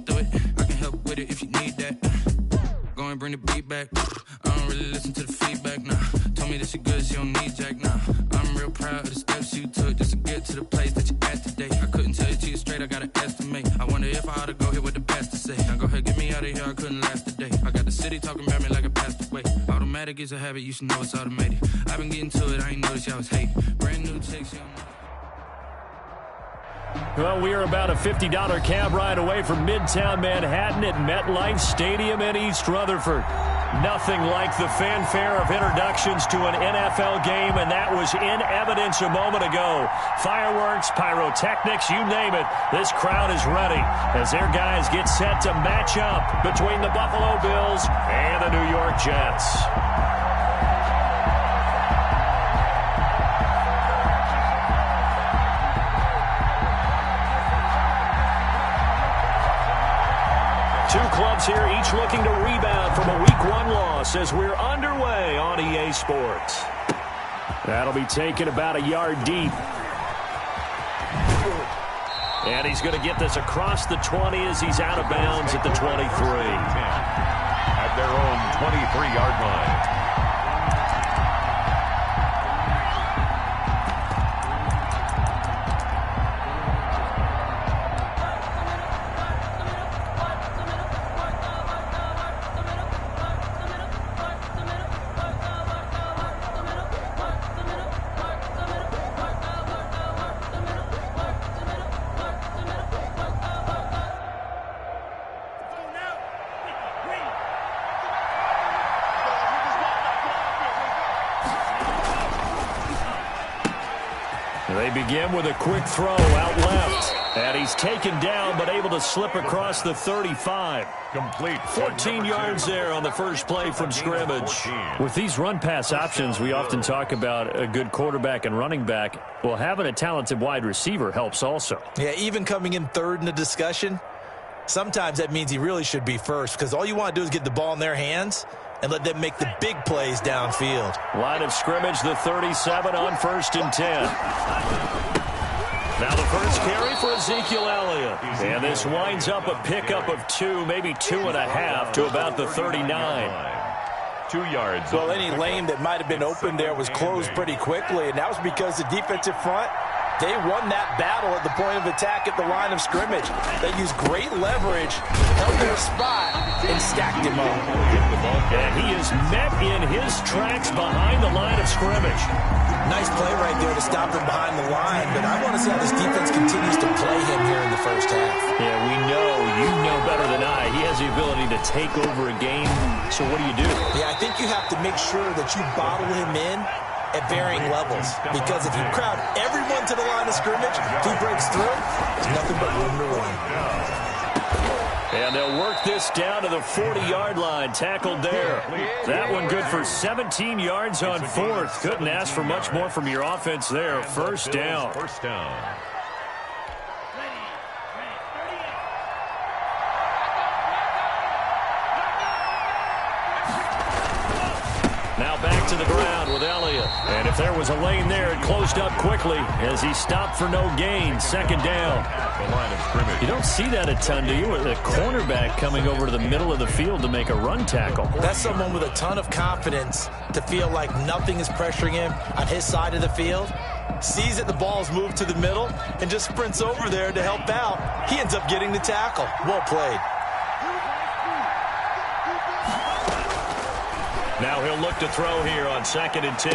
Do it, I can help with it if you need that. Go and bring the beat back. I don't really listen to the feedback, nah. Told me that she good, she don't need Jack, nah. I'm real proud of the steps you took just to get to the place that you're at today. I couldn't tell you to you straight, I gotta estimate. I wonder if I ought to go here with the best to say. Now go ahead, get me out of here, I couldn't last a day. I got the city talking about me like I passed away. Automatic is a habit, you should know it's automated. I've been getting to it, I ain't noticed y'all was hating. Brand new chicks, you don't know. Well, we are about a $50 cab ride away from Midtown Manhattan at MetLife Stadium in East Rutherford. Nothing like the fanfare of introductions to an NFL game, and that was in evidence a moment ago. Fireworks, pyrotechnics, you name it. This crowd is ready as their guys get set to match up between the Buffalo Bills and the New York Jets. Two clubs here, each looking to rebound from a Week 1 loss as we're underway on EA Sports. That'll be taken about a yard deep. And he's going to get this across the 20 as he's out of bounds at the 23. At their own 23-yard line. They begin with a quick throw out left. And he's taken down but able to slip across the 35. Complete. 14 yards there on the first play from scrimmage. With these run-pass options, we often talk about a good quarterback and running back. Well, having a talented wide receiver helps also. Yeah, even coming in third in the discussion, sometimes that means he really should be first because all you want to do is get the ball in their hands and let them make the big plays downfield. Line of scrimmage, the 37 on 1st and 10. Now the first carry for Ezekiel Elliott. And this winds up a pickup of 2, maybe 2.5 to about the 39. 2 yards. Well, any lane that might have been open there was closed pretty quickly, and that was because the defensive front, they won that battle at the point of attack at the line of scrimmage. They used great leverage, held their spot, and stacked him up. And he is met in his tracks behind the line of scrimmage. Nice play right there to stop him behind the line, but I want to see how this defense continues to play him here in the first half. Yeah, we know, you know better than I, he has the ability to take over a game. So what do? Yeah, I think you have to make sure that you bottle him in at varying levels, because if you crowd everyone to the line of scrimmage, if he breaks through, there's nothing but room to run. And they'll work this down to the 40-yard line, tackled there. That one good for 17 yards on 4th. Couldn't ask for much more from your offense there. First down. First down. Now back to the ground with Elliott. And if there was a lane there, it closed up quickly as he stopped for no gain. 2nd down. The line of scrimmage. You don't see that a ton, do you? With a cornerback coming over to the middle of the field to make a run tackle. That's someone with a ton of confidence to feel like nothing is pressuring him on his side of the field. Sees that the ball's moved to the middle and just sprints over there to help out. He ends up getting the tackle. Well played. Now he'll look to throw here on 2nd and 10.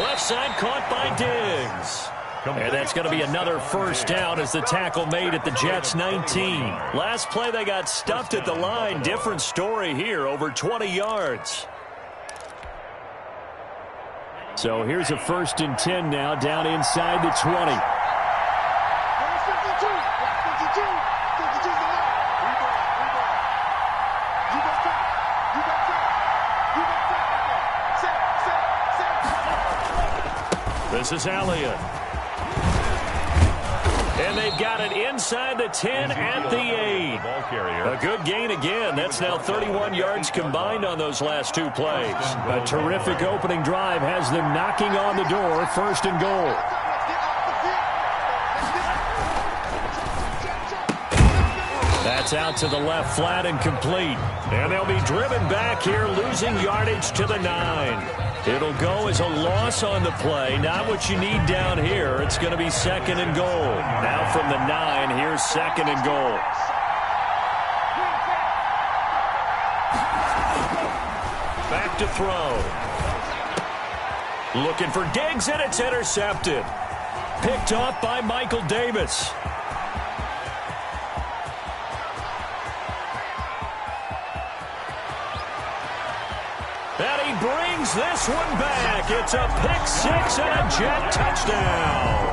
Left side caught by Diggs. And that's going to be another first down as the tackle made at the Jets' 19. Last play they got stuffed at the line. Different story here, over 20 yards. So here's a 1st and 10 now down inside the 20. This is Elliott. And they've got it inside the 10 at the 8. A good gain again. That's now 31 yards combined on those last 2 plays. A terrific opening drive has them knocking on the door. 1st and goal. That's out to the left, flat and complete. And they'll be driven back here, losing yardage to the 9. It'll go as a loss on the play. Not what you need down here. It's going to be 2nd and goal. Now from the 9, here's 2nd and goal. Back to throw. Looking for Diggs, and it's intercepted. Picked off by Michael Davis. And he brings this one back. It's a pick 6 and a Jet touchdown.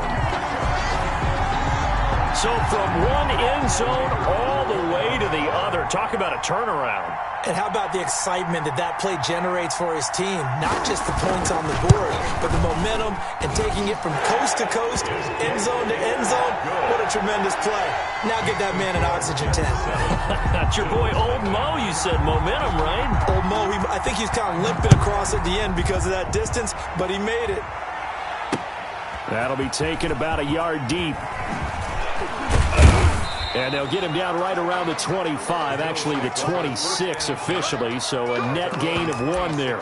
So from one end zone all the way to the other. Talk about a turnaround. And how about the excitement that play generates for his team? Not just the points on the board, but the momentum and taking it from coast to coast, end zone to end zone. What a tremendous play. Now get that man an oxygen tank. That's your boy Old Mo. You said momentum, right? Old Mo, I think he's kind of limping across at the end because of that distance, but he made it. That'll be taken about a yard deep. And they'll get him down right around the 25, actually the 26 officially, so a net gain of 1 there.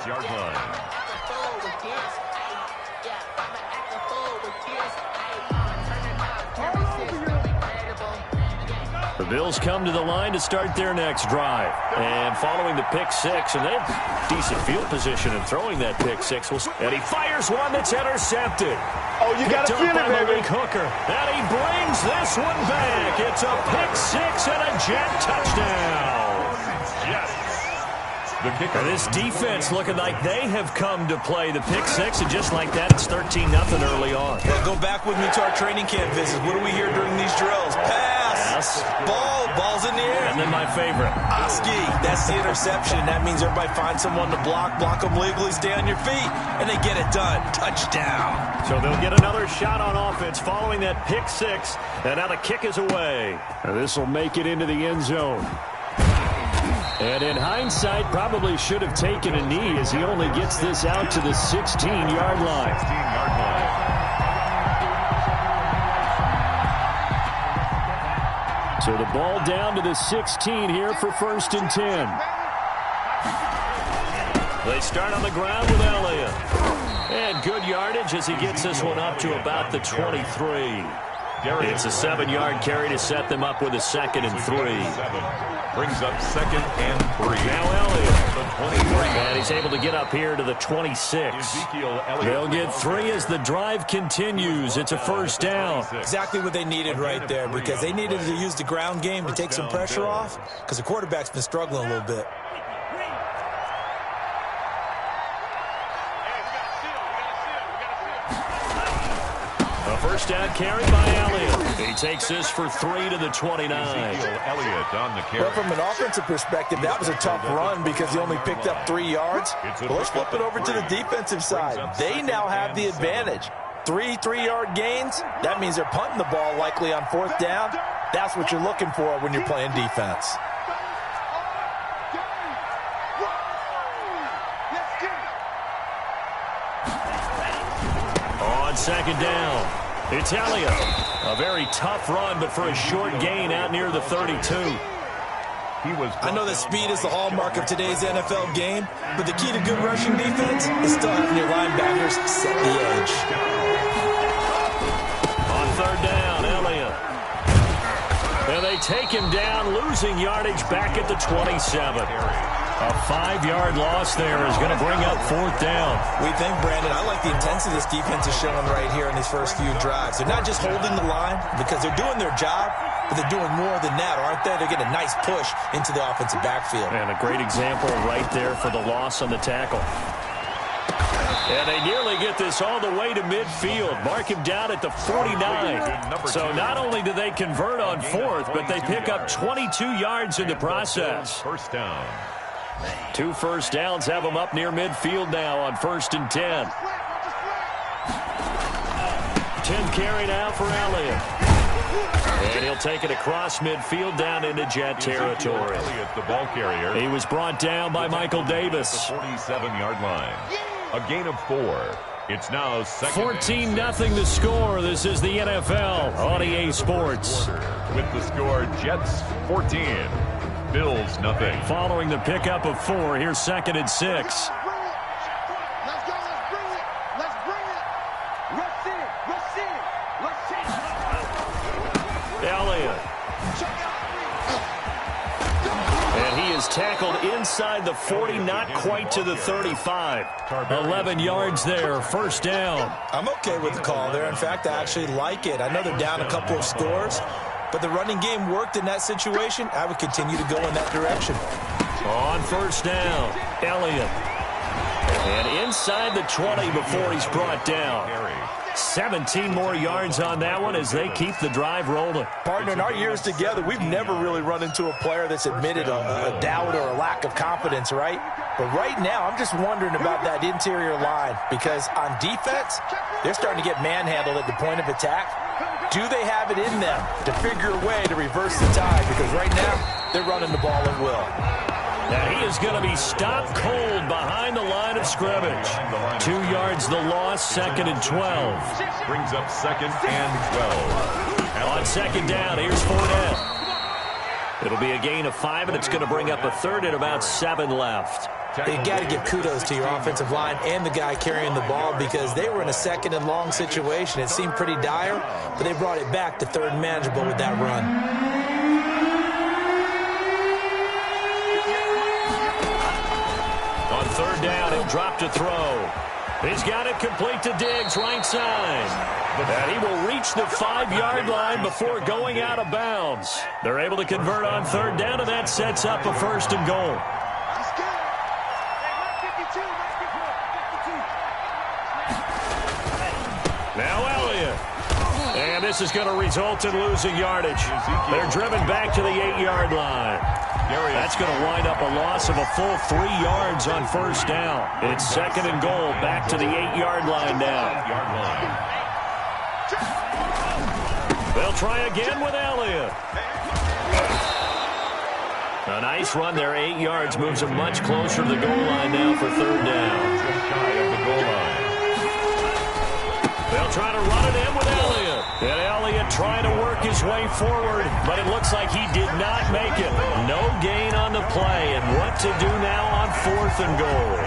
The Bills come to the line to start their next drive. And following the pick 6, and they have decent field position in throwing that pick 6. And he fires one that's intercepted. Oh, you got to feel it, baby. Hooker. And he brings this one back. It's a pick 6 and a Jet touchdown. Yes. And this defense looking like they have come to play the pick 6, and just like that, it's 13-0 early on. Well, go back with me to our training camp visits. What do we hear during these drills? Pass. Ball's in the air. And then my favorite. Oski, that's the interception. That means everybody finds someone to block them legally, stay on your feet, and they get it done. Touchdown. So they'll get another shot on offense following that pick 6, and now the kick is away. This will make it into the end zone. And in hindsight, probably should have taken a knee as he only gets this out to the 16-yard line. So the ball down to the 16 here for 1st and 10. They start on the ground with Elliott. And good yardage as he gets this one up to about the 23. It's a 7-yard carry to set them up with a 2nd and 3. Brings up 2nd and 3. Now Elliott. The 23. And he's able to get up here to the 26. They'll get 3 as the drive continues. It's a 1st down. Exactly what they needed right there, because they needed to use the ground game to take some pressure off, because the quarterback's been struggling a little bit. A 1st down carry by Elliott. He takes this for 3 to the 29. Elliott on the carry. Well, from an offensive perspective, that was a tough run because he only picked up 3 yards. But let's flip it over to the defensive side. They now have the advantage. 3 3-yard gains. That means they're punting the ball likely on 4th down. That's what you're looking for when you're playing defense. On 2nd down, it's Elliott. A very tough run, but for a short gain out near the 32. I know that speed is the hallmark of today's NFL game, but the key to good rushing defense is still having your linebackers set the edge. On 3rd down, Elliott. And they take him down, losing yardage back at the 27. A 5-yard loss there is going to bring up 4th down. We think, Brandon, I like the intensity this defense is showing right here in these first few drives. They're not just holding the line because they're doing their job, but they're doing more than that, aren't they? They're getting a nice push into the offensive backfield. And a great example right there for the loss on the tackle. And they nearly get this all the way to midfield. Mark him down at the 49. So not only do they convert on 4th, but they pick up 22 yards in the process. 1st down. 2 1st downs have them up near midfield now on 1st and 10. 10th carry now for Elliott. And he'll take it across midfield down into Jet territory. Elliott, the ball carrier. He was brought down by Michael Davis. 47-yard line. A gain of 4. It's now second. 14-0 the score. This is the NFL on EA Sports. With the score, Jets 14, Bills nothing. Following the pickup of 4, here's 2nd and 6. Elliott. And he is tackled inside the 40, not quite to the 35. 11 yards there, first down. I'm okay with the call there. In fact, I actually like it. I know they're down a couple of scores, but the running game worked in that situation. I would continue to go in that direction. On first down, Elliott. And inside the 20 before he's brought down. 17 more yards on that one as they keep the drive rolling. Partner, in our years together, we've never really run into a player that's admitted a doubt or a lack of confidence, right? But right now, I'm just wondering about that interior line because on defense, they're starting to get manhandled at the point of attack. Do they have it in them to figure a way to reverse the tide? Because right now, they're running the ball at will. Now he is going to be stopped cold behind the line of scrimmage. 2 yards the loss, 2nd and 12. Brings up 2nd and 12. On 2nd down, here's Fournette. It'll be a gain of 5, and it's going to bring up a 3rd and about 7 left. You got to give kudos to your offensive line and the guy carrying the ball because they were in a 2nd and long situation. It seemed pretty dire, but they brought it back to 3rd and manageable with that run. On 3rd down, he'll drop to throw. He's got it complete to Diggs, right side. And he will reach the 5-yard line before going out of bounds. They're able to convert on 3rd down, and that sets up a 1st and goal. Now Elliott. And this is going to result in losing yardage. They're driven back to the 8-yard line. That's going to wind up a loss of a full 3 yards on 1st down. It's 2nd and goal, back to the 8-yard line now. They'll try again with Elliott. A nice run there, 8 yards, moves them much closer to the goal line now for 3rd down. Shy of the goal line. They'll try to run it in with Elliott. And Elliott trying to work his way forward, but it looks like he did not make it. No gain on the play, and what to do now on 4th and goal.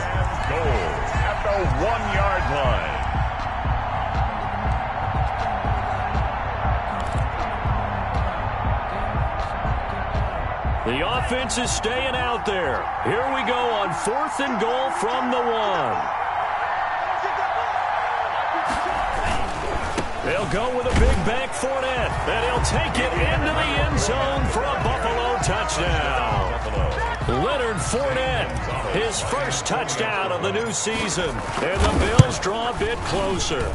Goal at the 1-yard line. The offense is staying out there. Here we go on 4th and goal from the 1. They'll go with a big bank Fournette, and he'll take it into the end zone for a Buffalo touchdown. Leonard Fournette, his first touchdown of the new season, and the Bills draw a bit closer.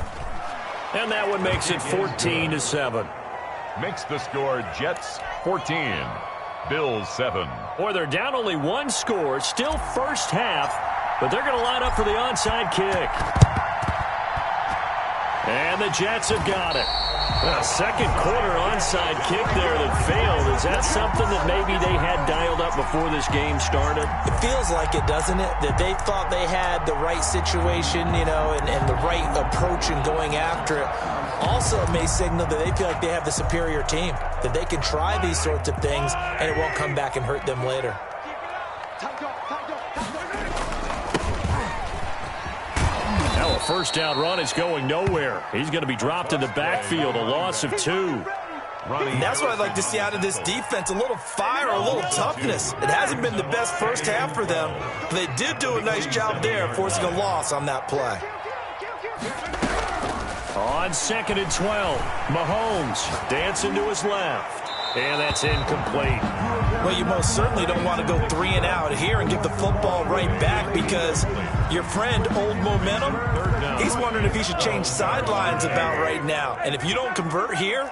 And that one makes it 14-7. Makes the score Jets 14, Bills 7. Boy, they're down only 1 score, still first half, but they're going to line up for the onside kick. And the Jets have got it. A second quarter onside kick there that failed. Is that something that maybe they had dialed up before this game started? It feels like it, doesn't it? That they thought they had the right situation, you know, and the right approach in going after it. Also, it may signal that they feel like they have the superior team, that they can try these sorts of things, and it won't come back and hurt them later. Now a first down run is going nowhere. He's going to be dropped in the backfield, a loss of 2. And that's what I'd like to see out of this defense, a little fire, a little toughness. It hasn't been the best first half for them, but they did do a nice job there, forcing a loss on that play. On 2nd and 12, Mahomes dancing to his left. And that's incomplete. Well, you most certainly don't want to go 3 and out here and give the football right back because your friend, Old Momentum, he's wondering if he should change sidelines about right now. And if you don't convert here,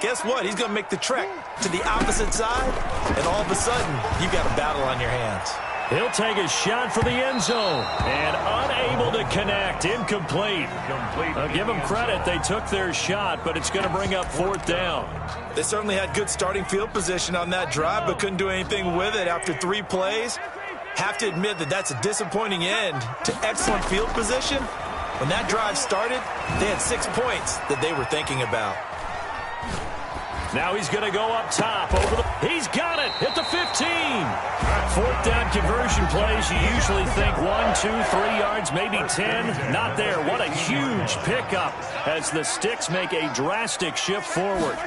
guess what? He's going to make the trek to the opposite side, and all of a sudden, you've got a battle on your hands. He'll take a shot for the end zone, and unable to connect, incomplete. I'll give them credit. They took their shot, but it's going to bring up 4th down. They certainly had good starting field position on that drive, but couldn't do anything with it after 3 plays. Have to admit that that's a disappointing end to excellent field position, When that drive started, they had 6 points that they were thinking about. Now he's going to go up top. He's got it at the 15. Fourth down conversion plays. You usually think 1, 2, 3 yards, maybe 10. Not there. What a huge pickup as the Sticks make a drastic shift forward.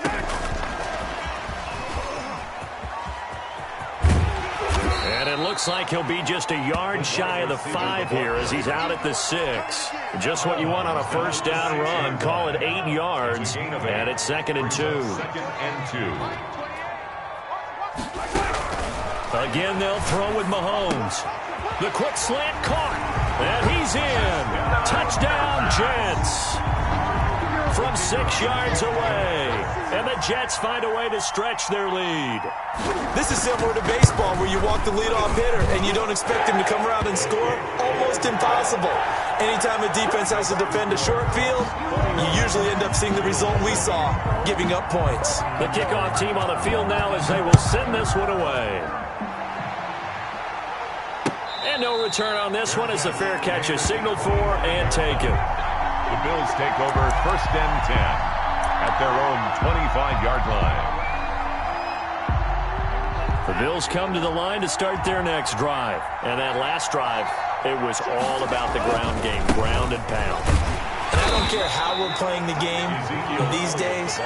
And it looks like he'll be just a yard shy of the 5 here as he's out at the 6. Just what you want on a first down run. Call it 8 yards, and it's 2nd and 2. Again, they'll throw with Mahomes. The quick slant caught, and he's in. Touchdown, Jets. From 6 yards away. And the Jets find a way to stretch their lead. This is similar to baseball where you walk the leadoff hitter and you don't expect him to come around and score. Almost impossible. Anytime a defense has to defend a short field, you usually end up seeing the result we saw, giving up points. The kickoff team on the field now as they will send this one away. And no return on this one as the fair catch is signaled for and taken. The Bills take over 1st and 10 at their own 25-yard line. The Bills come to the line to start their next drive. And that last drive, it was all about the ground game, ground and pound. And I don't care how we're playing the game these days,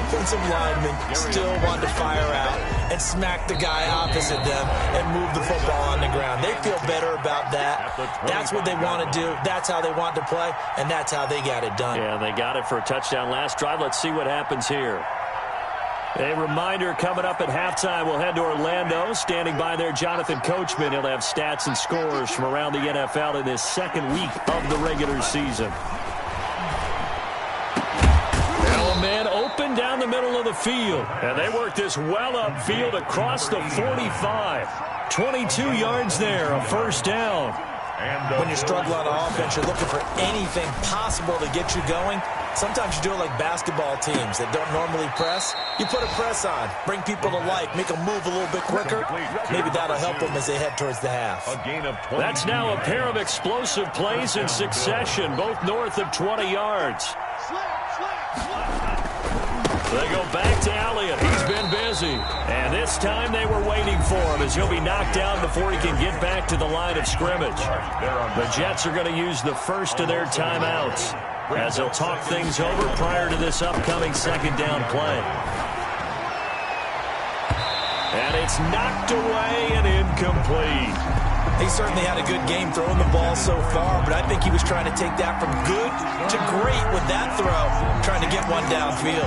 offensive linemen still want to fire out and smack the guy opposite them and move the football on the ground. They feel better about that. That's what they want to do. That's how they want to play, and that's how they got it done. Yeah, they got it for a touchdown last drive. Let's see what happens here. A reminder coming up at halftime. We'll head to Orlando. Standing by there, Jonathan Coachman. He'll have stats and scores from around the NFL in this 2nd week of the regular season. Man open down the middle of the field. And they work this well upfield across the 45. 22 yards there, a first down. When you're struggling on offense, you're looking for anything possible to get you going. Sometimes you do it like basketball teams that don't normally press. You put a press on, bring people to life, make them move a little bit quicker. Maybe that'll help them as they head towards the half. That's now a pair of explosive plays in succession, both north of 20 yards. They go back to Elliott. He's been busy. And this time they were waiting for him as he'll be knocked down before he can get back to the line of scrimmage. The Jets are going to use the first of their timeouts as they'll talk things over prior to this upcoming 2nd down play. And it's knocked away and incomplete. He certainly had a good game throwing the ball so far, but I think he was trying to take that from good to great with that throw, trying to get one downfield.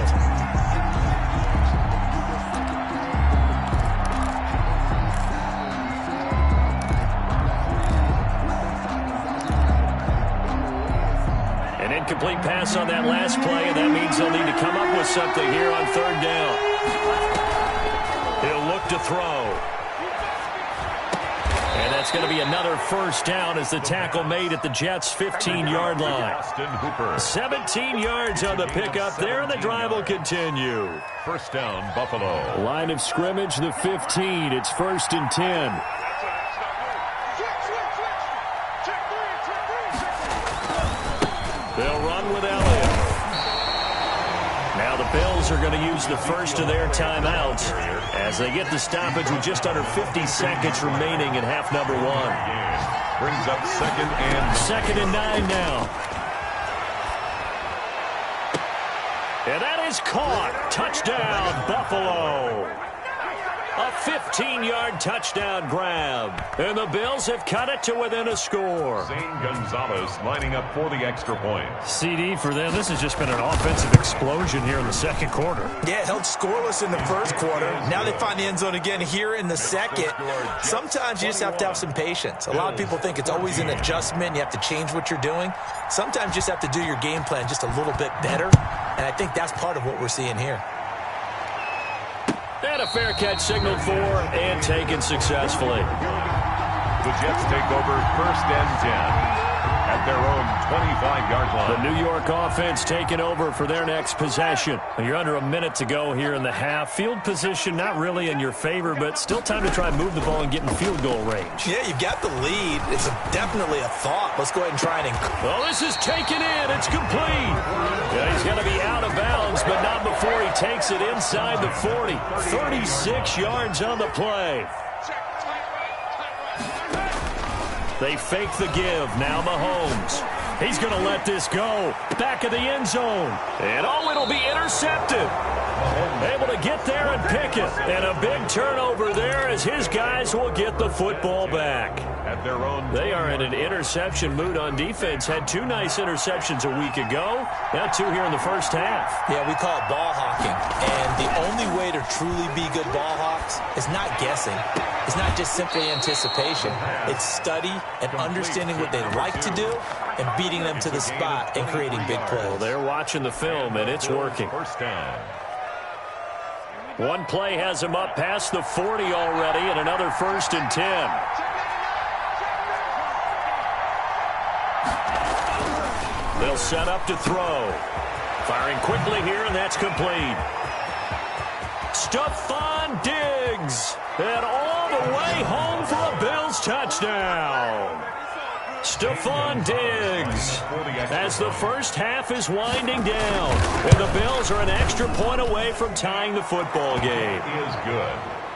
An incomplete pass on that last play, and that means they'll need to come up with something here on 3rd down. He'll look to throw. And that's going to be another first down as the tackle made at the Jets' 15-yard line. 17 yards on the pickup there, and the drive will continue. First down, Buffalo. Line of scrimmage, the 15. It's 1st and 10. They'll run with Elliott. Now the Bills are going to use the first of their timeouts as they get the stoppage with just under 50 seconds remaining in half number 1. Brings up 2nd and 9 now. And that is caught. Touchdown, Buffalo. A 15-yard touchdown grab. And the Bills have cut it to within a score. Zane Gonzalez lining up for the extra point. CD for them. This has just been an offensive explosion here in the 2nd quarter. Yeah, held scoreless in the 1st quarter. Now they find the end zone again here in the 2nd. Sometimes you just have to have some patience. A lot of people think it's always an adjustment. You have to change what you're doing. Sometimes you just have to do your game plan just a little bit better. And I think that's part of what we're seeing here. And a fair catch signaled for and taken successfully. The Jets take over 1st and 10 at their own 25-yard line. The New York offense taking over for their next possession. You're under a minute to go here in the half. Field position not really in your favor, but still time to try and move the ball and get in field goal range. Yeah, you've got the lead. It's definitely a thought. Let's go ahead and try and... Oh, this is taken in. It's complete. Yeah, he's going to be out of bounds, but not before he takes it inside the 40. 36 yards on the play. They fake the give. Now Mahomes. He's going to let this go. Back of the end zone. And it'll be intercepted. Able to get there and pick it. And a big turnover there as his guys will get the football back. At their own. They are in an interception mood on defense. Had 2 nice interceptions a week ago. Now 2 here in the first half. Yeah, we call it ball hawking. And the only way to truly be good ball hawks is not guessing. It's not just simply anticipation. It's study and understanding what they like to do and beating them to the spot and creating big plays. Well, they're watching the film, and it's working. First down. One play has him up past the 40 already, and another 1st and 10. They'll set up to throw. Firing quickly here, and that's complete. Stephon Diggs. And all the way home for a Bills touchdown. Stephon Diggs as the first half is winding down. And the Bills are an extra point away from tying the football game. He is good.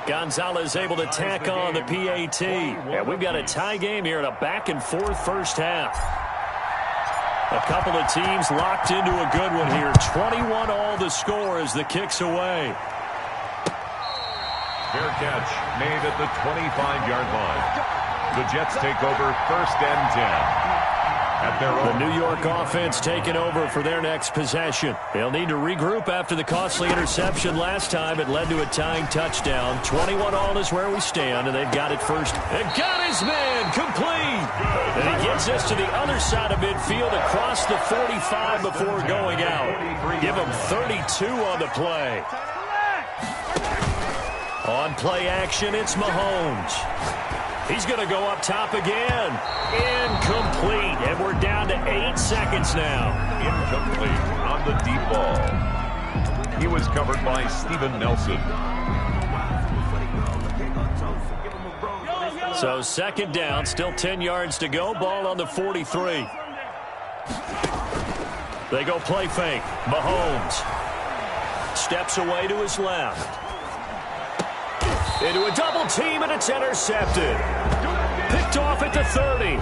Gonzalez able to tack on the PAT. And we've got a tie game here in a back-and-forth first half. A couple of teams locked into a good one here. 21 all the score as the kick's away. Fair catch made at the 25-yard line. The Jets take over 1st and 10. At their own. The New York offense taking over for their next possession. They'll need to regroup after the costly interception last time. It led to a tying touchdown. 21 all is where we stand, and they've got it first. And got his man complete. And he gets us to the other side of midfield across the 45 before going out. Give him 32 on the play. On play action, it's Mahomes. He's going to go up top again. Incomplete. And we're down to 8 seconds now. Incomplete on the deep ball. He was covered by Steven Nelson. So 2nd down, still 10 yards to go. Ball on the 43. They go play fake. Mahomes steps away to his left. Into a double team, and it's intercepted. Picked off at the 30.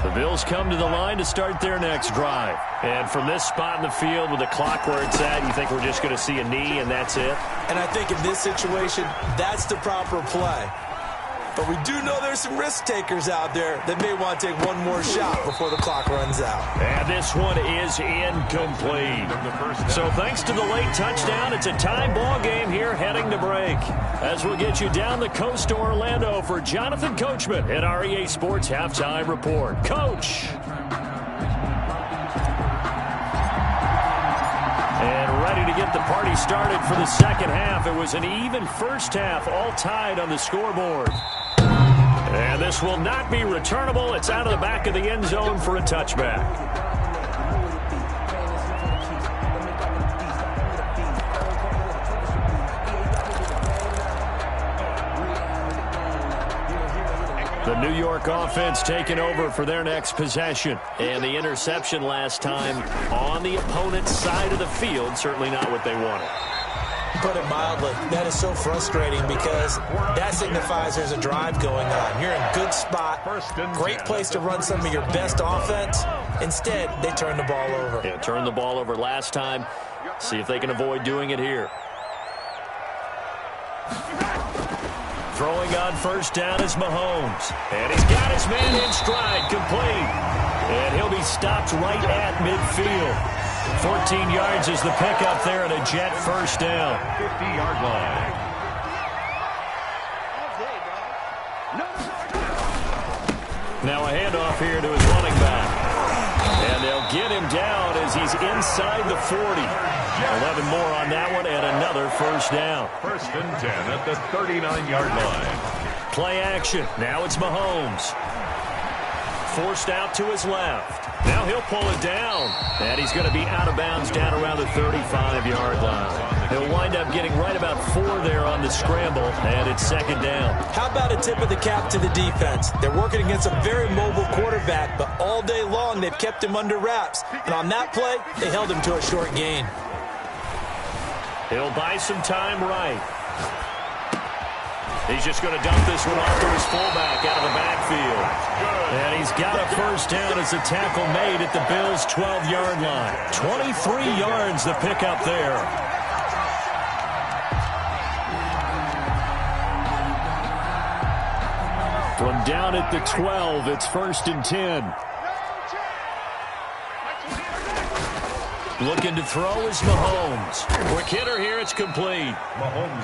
The Bills come to the line to start their next drive. And from this spot in the field with the clock where it's at, you think we're just going to see a knee and that's it? And I think in this situation, that's the proper play. But we do know there's some risk takers out there that may want to take one more shot before the clock runs out. And this one is incomplete. So thanks to the late touchdown, it's a tie ball game here heading to break. As we'll get you down the coast to Orlando for Jonathan Coachman at our EA Sports Halftime Report. Coach. And ready to get the party started for the second half. It was an even first half, all tied on the scoreboard. And this will not be returnable. It's out of the back of the end zone for a touchback. The New York offense taking over for their next possession. And the interception last time on the opponent's side of the field, certainly not what they wanted. Put it mildly, that is so frustrating because that signifies there's a drive going on. You're in a good spot, great place to run some of your best offense. Instead, they turn the ball over. Yeah, turned the ball over last time. See if they can avoid doing it here. Throwing on first down is Mahomes. And he's got his man in stride, complete. And he'll be stopped right at midfield. 14 yards is the pickup there and a Jet first down. 50-yard line. Now a handoff here to his running back. And they'll get him down as he's inside the 40. 11 more on that one and another first down. 1st and 10 at the 39-yard line. Play action. Now it's Mahomes. Forced out to his left. Now he'll pull it down. And he's going to be out of bounds down around the 35-yard line. He'll wind up getting right about 4 there on the scramble, and it's second down. How about a tip of the cap to the defense? They're working against a very mobile quarterback, but all day long they've kept him under wraps. And on that play, they held him to a short gain. He'll buy some time right. He's just going to dump this one off to his fullback out of the backfield. And he's got a first down as the tackle made at the Bills' 12-yard line. 23 yards the pickup there. From down at the 12, it's 1st and 10. Looking to throw is Mahomes. Quick hitter here, it's complete.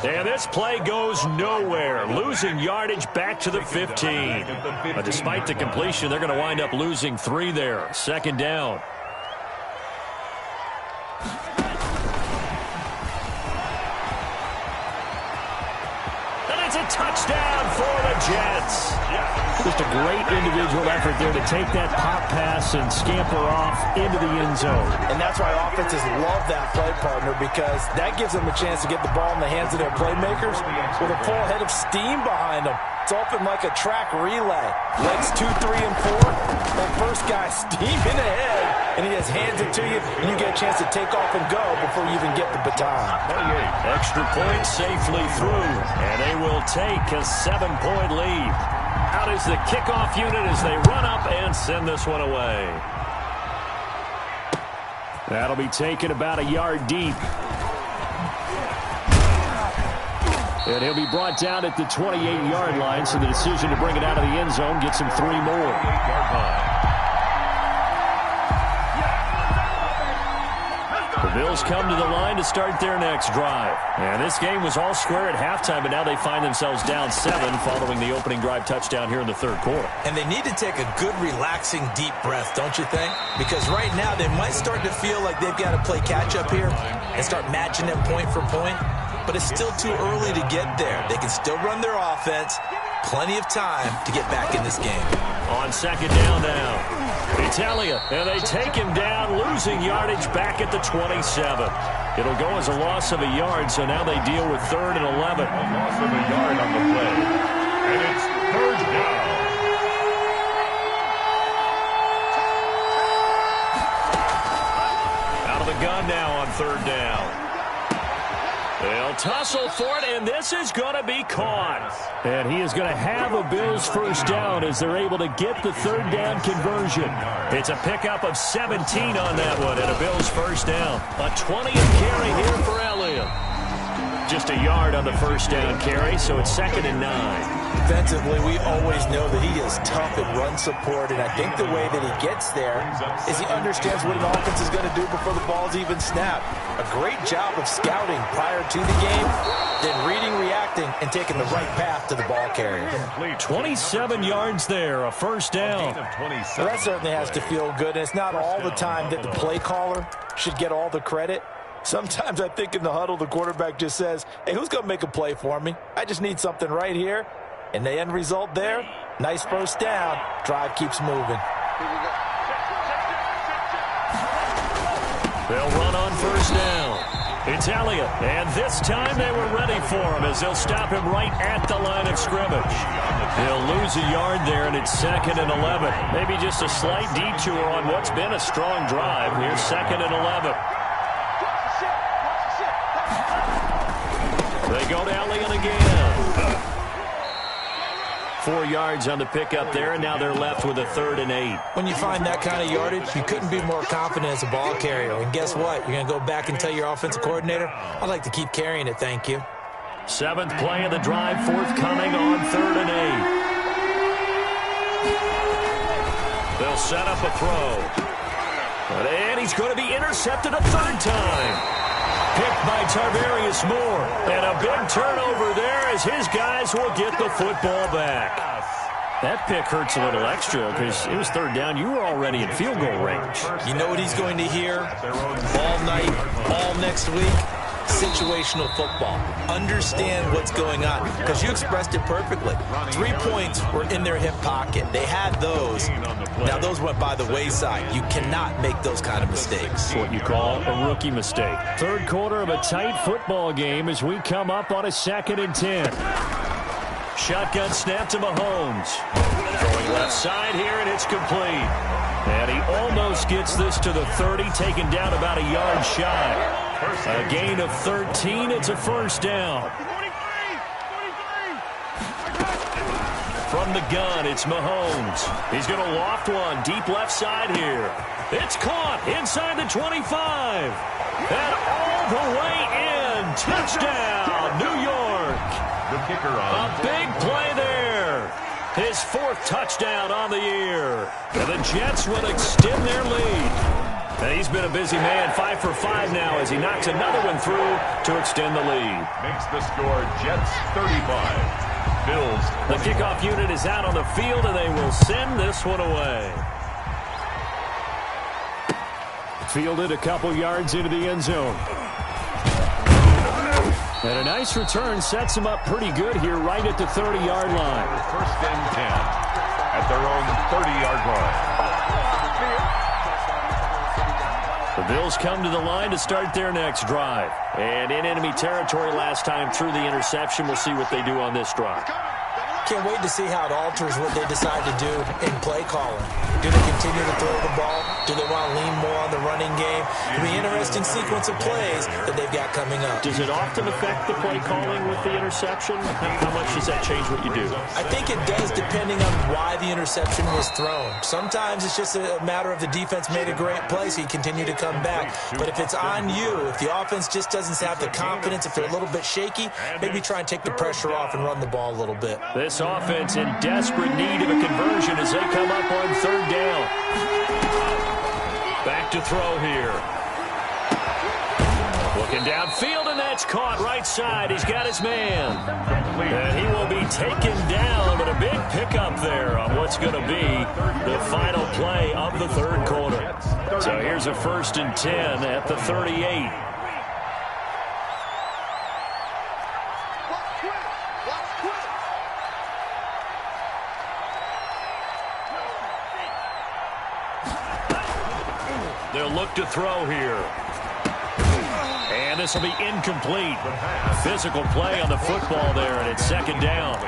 And this play goes nowhere. Losing yardage back to the 15. But despite the completion, they're going to wind up losing 3 there. Second down. And it's a touchdown for the Jets. Just a great individual effort there to take that pop pass and scamper off into the end zone. And that's why offenses love that play, partner, because that gives them a chance to get the ball in the hands of their playmakers with a full head of steam behind them. It's often like a track relay. Legs 2, 3, and 4. That first guy steaming ahead, and he just hands it to you, and you get a chance to take off and go before you even get the baton. Extra point safely through, and they will take a 7-point lead. Out is the kickoff unit as they run up and send this one away. That'll be taken about a yard deep. And he'll be brought down at the 28-yard line, so the decision to bring it out of the end zone gets him 3 more. The Bills come to the line to start their next drive. And this game was all square at halftime, but now they find themselves down 7 following the opening drive touchdown here in the third quarter. And they need to take a good, relaxing, deep breath, don't you think? Because right now they might start to feel like they've got to play catch-up here and start matching them point for point. But it's still too early to get there. They can still run their offense. Plenty of time to get back in this game. On second down now. Italia, and they take him down, losing yardage back at the 27. It'll go as a loss of a yard, so now they deal with 3rd and 11. A loss of a yard on the play. And it's 3rd down. Out of the gun now on 3rd down. They'll tussle for it, and this is going to be caught. And he is going to have a Bills first down as they're able to get the 3rd down conversion. It's a pickup of 17 on that one, and a Bills first down. A 20th carry here for Elliott. Just a yard on the first down carry, so it's 2nd and 9. Defensively, we always know that he is tough at run support, and I think the way that he gets there is he understands what an offense is going to do before the ball's even snapped. A great job of scouting prior to the game, then reading, reacting, and taking the right path to the ball carrier. 27 yards there, a first down. Well, that certainly has to feel good, and it's not all the time that the play caller should get all the credit. Sometimes I think in the huddle, the quarterback just says, hey, who's going to make a play for me? I just need something right here. And the end result there, nice first down. Drive keeps moving. They'll run on first down. Italia, and this time they were ready for him as they'll stop him right at the line of scrimmage. He'll lose a yard there, and it's 2nd and 11. Maybe just a slight detour on what's been a strong drive. Here's 2nd and 11. They go to Elliott again. 4 yards on the pickup there, and now they're left with a 3rd and 8. When you find that kind of yardage, you couldn't be more confident as a ball carrier. And guess what? You're going to go back and tell your offensive coordinator, I'd like to keep carrying it, thank you. 7th play of the drive forthcoming on 3rd and 8. They'll set up a throw. And he's going to be intercepted a 3rd time. Picked by Tarvarius Moore. And a big turnover there as his guys will get the football back. That pick hurts a little extra because it was 3rd down. You were already in field goal range. You know what he's going to hear all night, all next week? situational football. Understand what's going on, because you expressed it perfectly. 3 points were in their hip pocket. They had those. Now, those went by the wayside. You cannot make those kind of mistakes. What you call a rookie mistake. Third quarter of a tight football game as we come up on a 2nd and 10. Shotgun snap to Mahomes. Throwing left side here, and it's complete. And he almost gets this to the 30, taken down about a yard shy. A gain of 13. It's a first down. From the gun, it's Mahomes. He's going to loft one deep left side here. It's caught inside the 25. And all the way in. Touchdown, New York. The kicker on. A big play there. His 4th touchdown on the year. And the Jets will extend their lead. And he's been a busy man, 5 for 5 now as he knocks another one through to extend the lead. Makes the score Jets 35. Bills 20. The kickoff unit is out on the field, and they will send this one away. Fielded a couple yards into the end zone. And a nice return sets him up pretty good here right at the 30-yard line. First and 10 at their own 30-yard line. The Bills come to the line to start their next drive. And in enemy territory last time through the interception. We'll see what they do on this drive. Can't wait to see how it alters what they decide to do in play calling. Do they continue to throw the ball? Do they want to lean more on the running game? It'll be an interesting sequence of plays that they've got coming up. Does it often affect the play calling with the interception? How much does that change what you do? I think it does, depending on why the interception was thrown. Sometimes it's just a matter of the defense made a great play, so you continue to come back. But if it's on you, if the offense just doesn't have the confidence, if they're a little bit shaky, maybe try and take the pressure off and run the ball a little bit. This offense in desperate need of a conversion as they come up on 3rd down. Back to throw here. Looking downfield, and that's caught right side. He's got his man. And he will be taken down, but a big pickup there on what's going to be the final play of the 3rd quarter. So here's a 1st and 10 at the 38. They'll look to throw here. And this will be incomplete. Physical play on the football there, and it's 2nd down.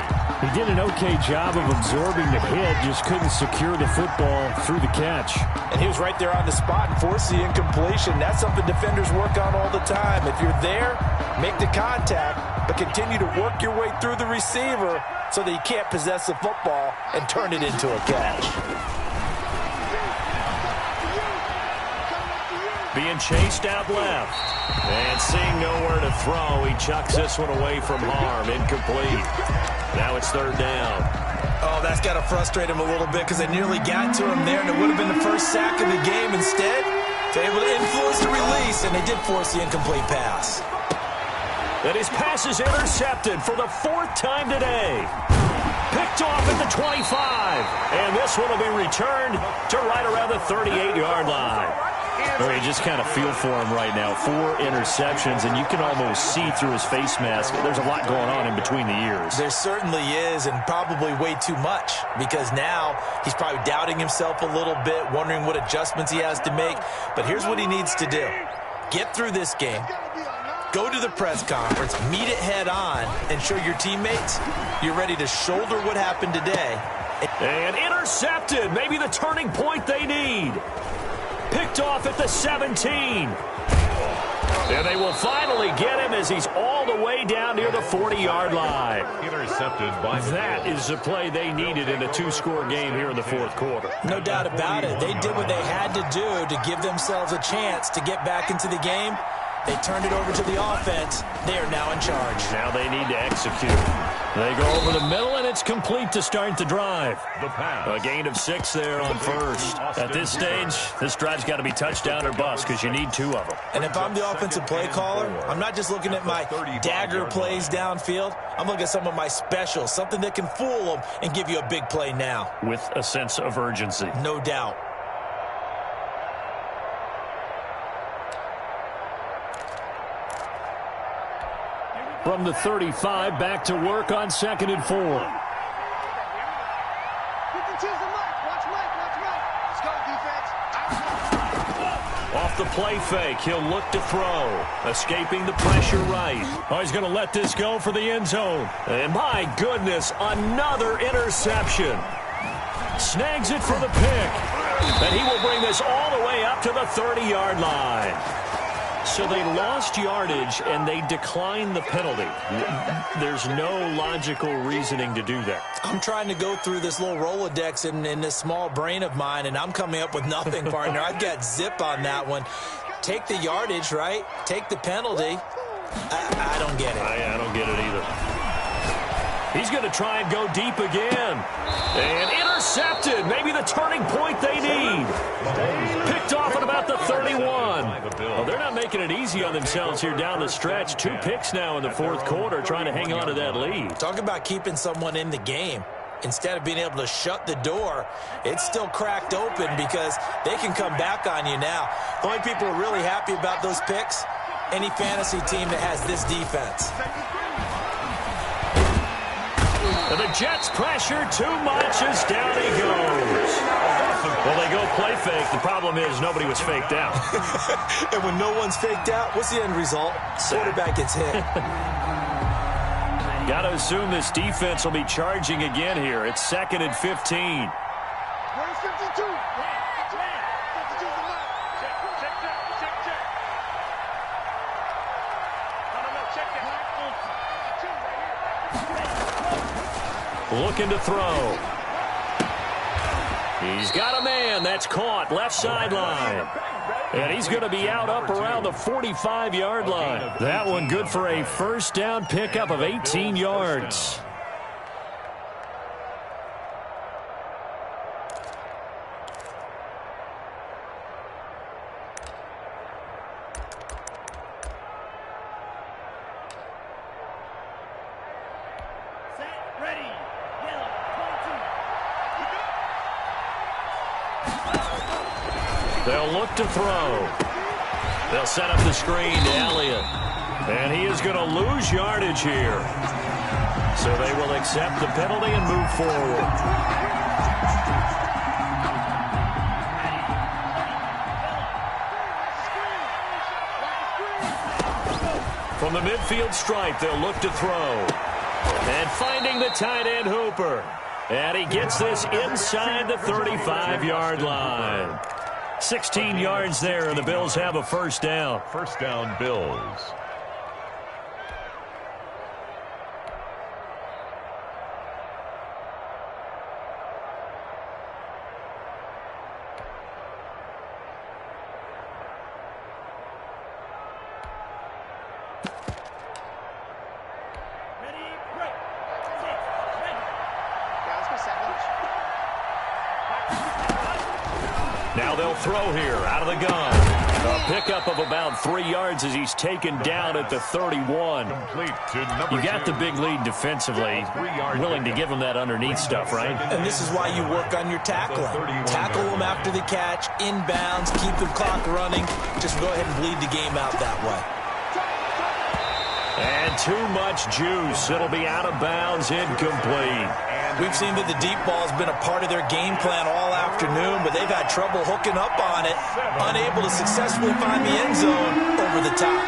He did an okay job of absorbing the hit, just couldn't secure the football through the catch. And he was right there on the spot and forced the incompletion. That's something defenders work on all the time. If you're there, make the contact, but continue to work your way through the receiver so that you can't possess the football and turn it into a catch. Being chased out left. And seeing nowhere to throw, he chucks this one away from harm. Incomplete. Now it's 3rd down. Oh, that's got to frustrate him a little bit because they nearly got to him there, and it would have been the first sack of the game. Instead, they're able to influence the release, and they did force the incomplete pass. And his pass is intercepted for the 4th time today. Picked off at the 25. And this one will be returned to right around the 38-yard line. Or you just kind of feel for him right now. 4 interceptions, and you can almost see through his face mask. There's a lot going on in between the ears. There certainly is, and probably way too much, because now he's probably doubting himself a little bit, wondering what adjustments he has to make. But here's what he needs to do. Get through this game. Go to the press conference, meet it head on, and show your teammates you're ready to shoulder what happened today. And intercepted. Maybe the turning point they need. Picked off at the 17. And they will finally get him as he's all the way down near the 40-yard line. Intercepted by that is the play they needed in a 2-score game here in the 4th quarter. No doubt about it. They did what they had to do to give themselves a chance to get back into the game. They turned it over to the offense. They are now in charge. Now they need to execute. They go over the middle, and it's complete to start the drive. A gain of 6 there on 1st. At this stage, this drive's got to be touchdown or bust because you need 2 of them. And if I'm the offensive play caller, I'm not just looking at my dagger plays downfield. I'm looking at some of my specials, something that can fool them and give you a big play now. With a sense of urgency. No doubt. From the 35, back to work on 2nd and 4. Off the play fake, he'll look to throw. Escaping the pressure right. Oh, he's going to let this go for the end zone. And my goodness, another interception. Snags it for the pick. And he will bring this all the way up to the 30-yard line. So they lost yardage, and they declined the penalty. There's no logical reasoning to do that. I'm trying to go through this little Rolodex in this small brain of mine, and I'm coming up with nothing, partner. I've got zip on that one. Take the yardage, right? Take the penalty. I don't get it. I don't get it either. He's going to try and go deep again. And intercepted. Maybe the turning point they need. Picked off at about the 31. Well, they're not making it easy on themselves here down the stretch. 2 picks now in the 4th quarter trying to hang on to that lead. Talk about keeping someone in the game. Instead of being able to shut the door, it's still cracked open because they can come back on you now. The only people who are really happy about those picks, any fantasy team that has this defense. And the Jets pressure too much as down he goes. Well, they go play fake. The problem is nobody was faked out. And when no one's faked out, what's the end result? Quarterback gets hit. Got to assume this defense will be charging again here. It's 2nd and 15. Looking to throw. He's got a man. That's caught. Left sideline. And he's going to be out up around the 45-yard line. That one good for a first down pickup of 18 yards. They'll look to throw. They'll set up the screen to Elliott. And he is going to lose yardage here. So they will accept the penalty and move forward. From the midfield stripe, they'll look to throw. And finding the tight end Hooper. And he gets this inside the 35-yard line. 16 yards there, and the Bills have a first down. First down, Bills. Now they'll throw here out of the gun. A pickup of about 3 yards as he's taken down at the 31. You got the big lead defensively. Willing to give him that underneath stuff, right? And this is why you work on your tackling. Tackle them after the catch, inbounds, keep the clock running. Just go ahead and bleed the game out that way. And too much juice. It'll be out of bounds, incomplete. We've seen that the deep ball has been a part of their game plan all afternoon, but they've had trouble hooking up on it, unable to successfully find the end zone over the top.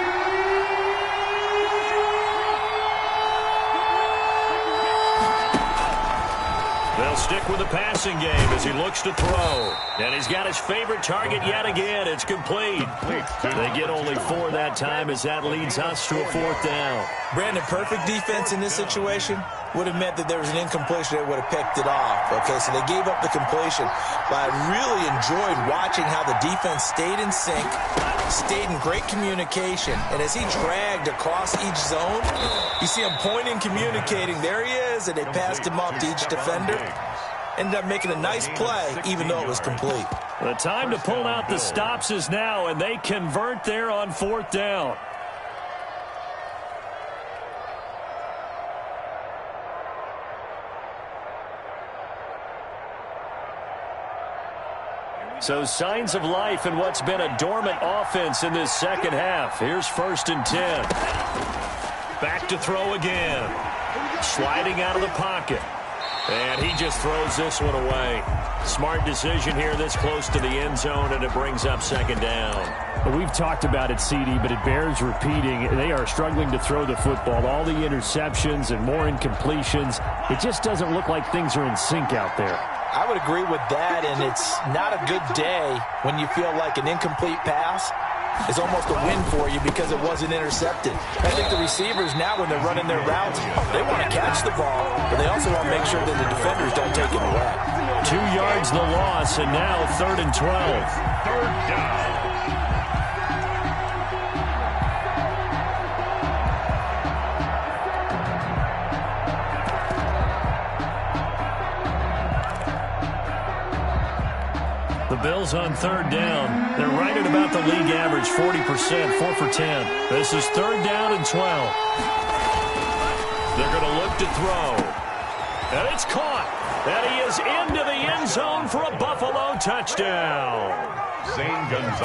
They'll stick with the passing game as he looks to throw. And he's got his favorite target yet again. It's complete. They get only 4 that time as that leads us to a 4th down. Brandon, perfect defense in this situation would have meant that there was an incompletion that would have picked it off. Okay, so they gave up the completion. But I really enjoyed watching how the defense stayed in sync, stayed in great communication. And as he dragged across each zone, you see him pointing, communicating. There he is, and they passed him off to each defender. Ended up making a nice play, even though it was complete. The time to pull out the stops is now, and they convert there on 4th down. So signs of life in what's been a dormant offense in this second half. Here's 1st and 10. Back to throw again. Sliding out of the pocket. And he just throws this one away. Smart decision here this close to the end zone, and it brings up second down. We've talked about it, CD, but it bears repeating. They are struggling to throw the football. All the interceptions and more incompletions. It just doesn't look like things are in sync out there. I would agree with that, and it's not a good day when you feel like an incomplete pass is almost a win for you because it wasn't intercepted. I think the receivers now, when they're running their routes, they want to catch the ball, but they also want to make sure that the defenders don't take it away. 2 yards the loss, and now 3rd and 12. Third down. The Bills on 3rd down. They're right at about the league average, 40%, 4 for 10. This is 3rd down and 12. They're going to look to throw. And it's caught. And he is into the end zone for a Buffalo touchdown.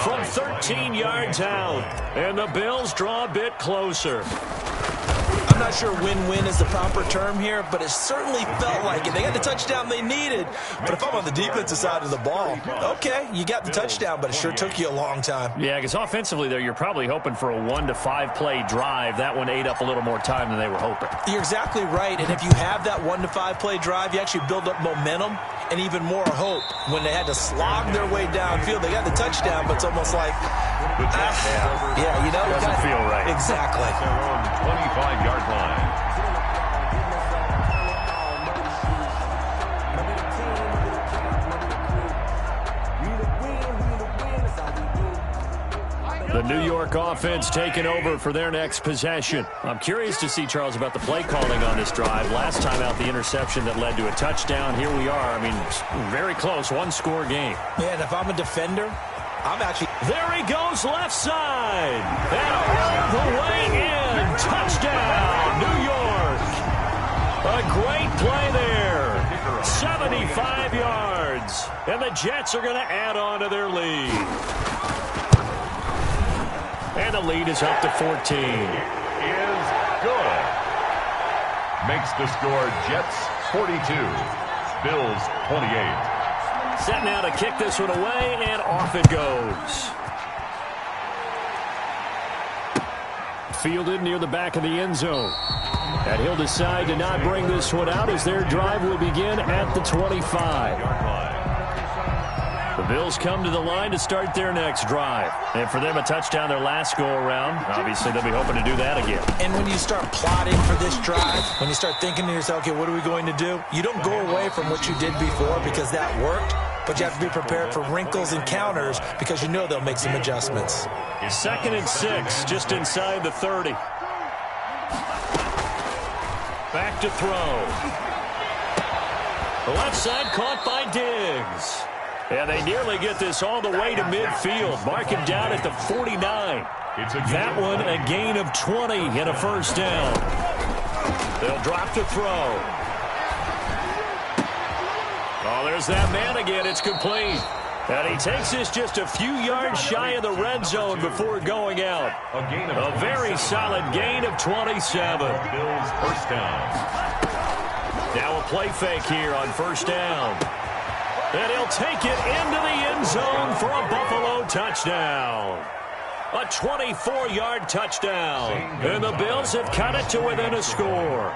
From 13 yards out. And the Bills draw a bit closer. I'm not sure win-win is the proper term here, but it certainly felt like it. They got the touchdown they needed. But if I'm on the defensive side of the ball, okay, you got the touchdown, but it sure took you a long time. Yeah, because offensively there, you're probably hoping for a 1 to 5 play drive. That one ate up a little more time than they were hoping. You're exactly right, and if you have that 1 to 5 play drive, you actually build up momentum and even more hope. When they had to slog their way downfield, they got the touchdown, but it's almost like, yeah, you know, it doesn't feel right. Exactly. Their own 25-yard line. The New York offense taking over for their next possession. I'm curious to see, Charles, about the play calling on this drive. Last time out, the interception that led to a touchdown. Here we are. I mean, very close, one-score game. Yeah, and if I'm a defender, I'm actually... There he goes, left side. And all the way in. Touchdown, New York. A great play there. 75 yards. And the Jets are going to add on to their lead. And the lead is up to 14. Is good. Makes the score Jets 42, Bills 28. Set now to kick this one away, and off it goes. Fielded near the back of the end zone. And he'll decide to not bring this one out as their drive will begin at the 25. The Bills come to the line to start their next drive. And for them, a touchdown their last go-around. Obviously, they'll be hoping to do that again. And when you start plotting for this drive, when you start thinking to yourself, okay, what are we going to do? You don't go away from what you did before because that worked, but you have to be prepared for wrinkles and counters because you know they'll make some adjustments. 2nd and 6, just inside the 30. Back to throw. The left side caught by Diggs. And they nearly get this all the way to midfield. Mark him down at the 49. That one a gain of 20 and a first down. They'll drop to throw. Oh, there's that man again. It's complete. And he takes this just a few yards shy of the red zone before going out. A very solid gain of 27. Bills first down. Now a play fake here on first down. And he'll take it into the end zone for a Buffalo touchdown. A 24-yard touchdown. And the Bills have cut it to within a score.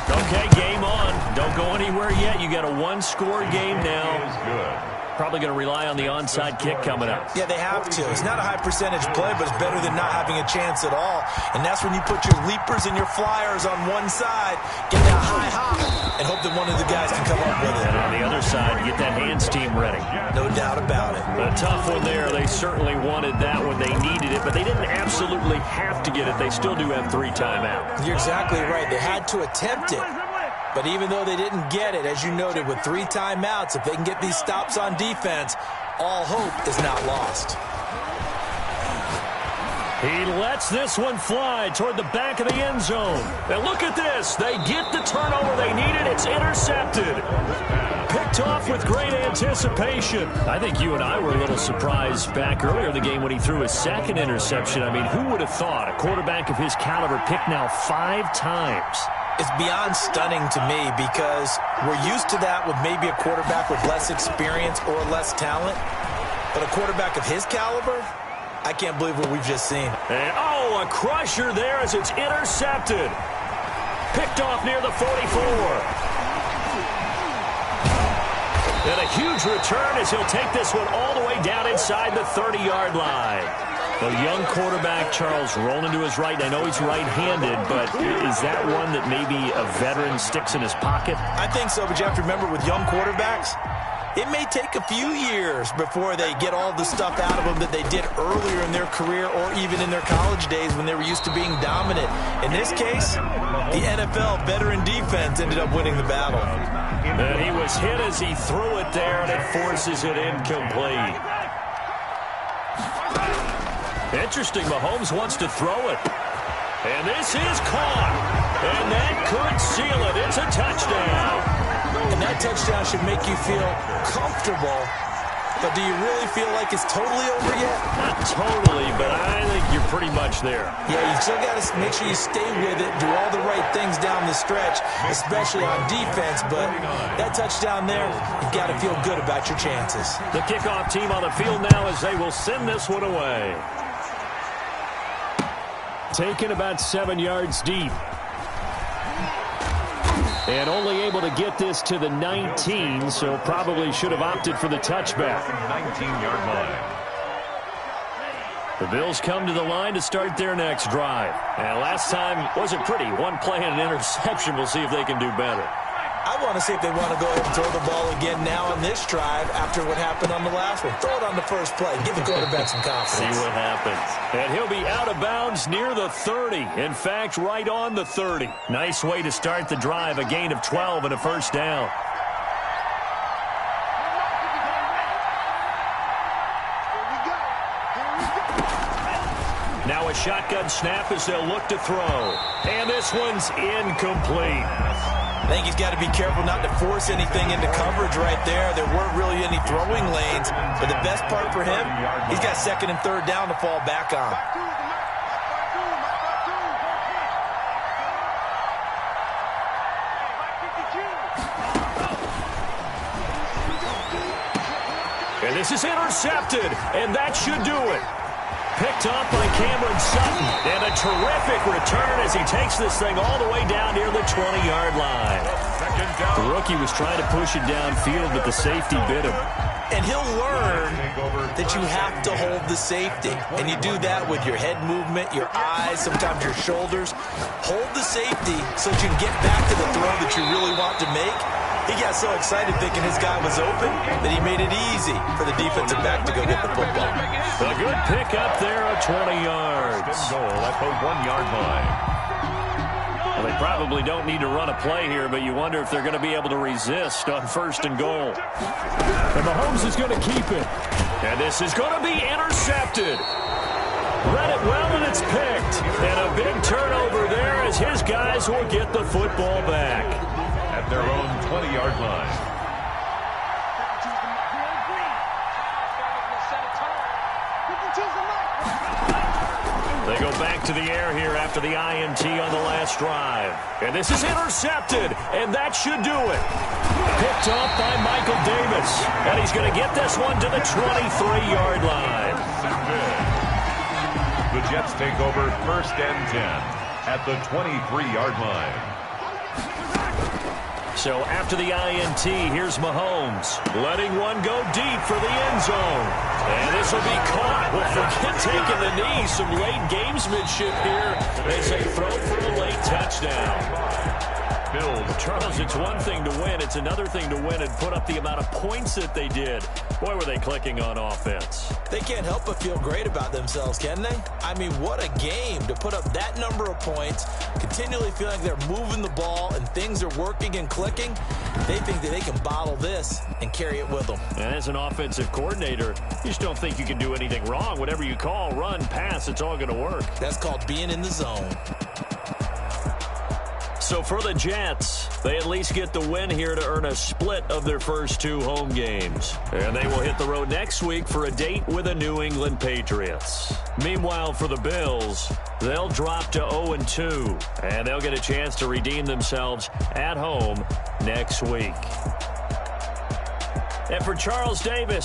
Okay, game on. Don't go anywhere yet. You got a one-score game now. Probably going to rely on the onside kick coming up. Yeah, they have to. It's not a high-percentage play, but it's better than not having a chance at all. And that's when you put your leapers and your flyers on one side, get that high hop, and hope that one of the guys can come up with it. And on the other side, get that hands team ready. No doubt about it. A tough one there. They certainly wanted that one. They needed it, but they didn't absolutely have to get it. They still do have 3 timeouts. You're exactly right. They had to attempt it. But even though they didn't get it, as you noted, with 3 timeouts, if they can get these stops on defense, all hope is not lost. He lets this one fly toward the back of the end zone. And look at this. They get the turnover they needed. It's intercepted. Picked off with great anticipation. I think you and I were a little surprised back earlier in the game when he threw his second interception. I mean, who would have thought a quarterback of his caliber picked now 5 times? It's beyond stunning to me because we're used to that with maybe a quarterback with less experience or less talent. But a quarterback of his caliber, I can't believe what we've just seen. And, a crusher there as it's intercepted. Picked off near the 44. And a huge return as he'll take this one all the way down inside the 30-yard line. A young quarterback, Charles, rolling to his right. I know he's right-handed, but is that one that maybe a veteran sticks in his pocket? I think so, but you have to remember with young quarterbacks, it may take a few years before they get all the stuff out of them that they did earlier in their career or even in their college days when they were used to being dominant. In this case, the NFL veteran defense ended up winning the battle. And he was hit as he threw it there, and it forces it incomplete. Interesting, Mahomes wants to throw it. And this is caught. And that could seal it. It's a touchdown. And that touchdown should make you feel comfortable. But do you really feel like it's totally over yet? Not totally, but I think you're pretty much there. Yeah, you still got to make sure you stay with it, do all the right things down the stretch, especially on defense. But that touchdown there, you've got to feel good about your chances. The kickoff team on the field now as they will send this one away. Taken about 7 yards deep. And only able to get this to the 19, so probably should have opted for the touchback. 19-yard line. The Bills come to the line to start their next drive. And last time wasn't pretty. One play and an interception. We'll see if they can do better. I want to see if they want to go ahead and throw the ball again now on this drive after what happened on the last one. Throw it on the first play. Give the quarterback some confidence. See what happens. And he'll be out of bounds near the 30. In fact, right on the 30. Nice way to start the drive. A gain of 12 and a first down. Now a shotgun snap as they'll look to throw. And this one's incomplete. I think he's got to be careful not to force anything into coverage right there. There weren't really any throwing lanes. But the best part for him, he's got second and third down to fall back on. And this is intercepted, and that should do it. Picked off by Cameron Sutton, and a terrific return as he takes this thing all the way down near the 20-yard line. The rookie was trying to push it downfield, but the safety bit him. And he'll learn that you have to hold the safety. And you do that with your head movement, your eyes, sometimes your shoulders. Hold the safety so that you can get back to the throw that you really want to make. He got so excited thinking his guy was open that he made it easy for the defensive back to go get the football. A good pick up there of 20 yards. Goal at the 1-yard line. Well, they probably don't need to run a play here, but you wonder if they're going to be able to resist on first and goal. And Mahomes is going to keep it. And this is going to be intercepted. Read it well, and it's picked. And a big turnover there as his guys will get the football back. At their own 20-yard line. They go back to the air here after the INT on the last drive. And this is intercepted, and that should do it. Picked off by Michael Davis. And he's going to get this one to the 23-yard line. The Jets take over first and 10 at the 23-yard line. So after the INT, here's Mahomes letting one go deep for the end zone. And this will be caught. Well, forget taking the knee. Some late gamesmanship here. They say throw for a late touchdown. Bills. Charles, it's one thing to win. It's another thing to win and put up the amount of points that they did. Boy, were they clicking on offense. They can't help but feel great about themselves, can they? I mean, what a game to put up that number of points, continually feeling like they're moving the ball and things are working and clicking. They think that they can bottle this and carry it with them. And as an offensive coordinator, you just don't think you can do anything wrong. Whatever you call, run, pass, it's all going to work. That's called being in the zone. So for the Jets, they at least get the win here to earn a split of their first 2 home games. And they will hit the road next week for a date with the New England Patriots. Meanwhile, for the Bills, they'll drop to 0-2, and they'll get a chance to redeem themselves at home next week. And for Charles Davis,